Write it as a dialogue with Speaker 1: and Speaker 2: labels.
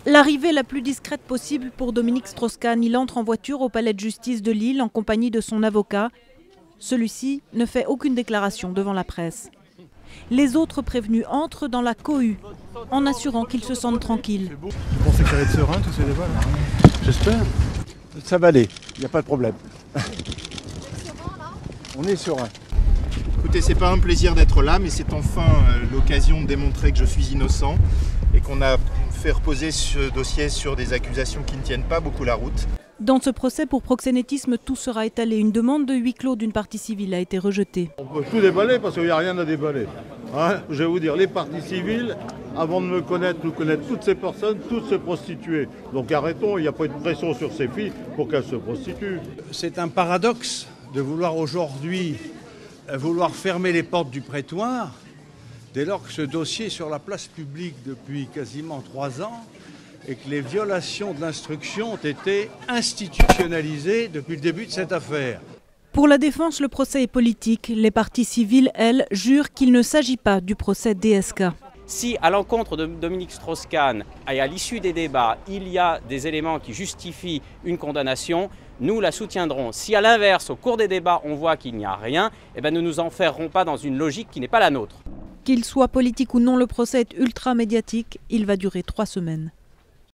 Speaker 1: L'arrivée la plus discrète possible pour Dominique Strauss-Kahn. Il entre en voiture au palais de justice de Lille en compagnie de son avocat. Celui-ci ne fait aucune déclaration devant la presse. Les autres prévenus entrent dans la cohue en assurant qu'ils se sentent tranquilles.
Speaker 2: Vous pensez que ça va être serein tous ces débats là?
Speaker 3: J'espère. Ça va aller, il n'y a pas de problème. On est serein.
Speaker 4: Écoutez, c'est pas un plaisir d'être là, mais c'est enfin l'occasion de démontrer que je suis innocent et qu'on a fait reposer ce dossier sur des accusations qui ne tiennent pas beaucoup la route.
Speaker 1: Dans ce procès pour proxénétisme, tout sera étalé. Une demande de huis clos d'une partie civile a été rejetée.
Speaker 5: On peut tout déballer parce qu'il n'y a rien à déballer. Hein, je vais vous dire, les parties civiles, avant de me connaître, nous connaître toutes ces personnes, toutes se prostituer. Donc arrêtons, il n'y a pas de pression sur ces filles pour qu'elles se prostituent.
Speaker 3: C'est un paradoxe de vouloir aujourd'hui fermer les portes du prétoire dès lors que ce dossier est sur la place publique depuis quasiment 3 ans et que les violations de l'instruction ont été institutionnalisées depuis le début de cette affaire.
Speaker 1: Pour la défense, le procès est politique. Les parties civiles, elles, jurent qu'il ne s'agit pas du procès DSK.
Speaker 6: Si à l'encontre de Dominique Strauss-Kahn et à l'issue des débats, il y a des éléments qui justifient une condamnation, nous la soutiendrons. Si à l'inverse, au cours des débats, on voit qu'il n'y a rien, eh bien, nous ne nous enferrerons pas dans une logique qui n'est pas la nôtre.
Speaker 1: Qu'il soit politique ou non, le procès est ultra médiatique. Il va durer 3 semaines.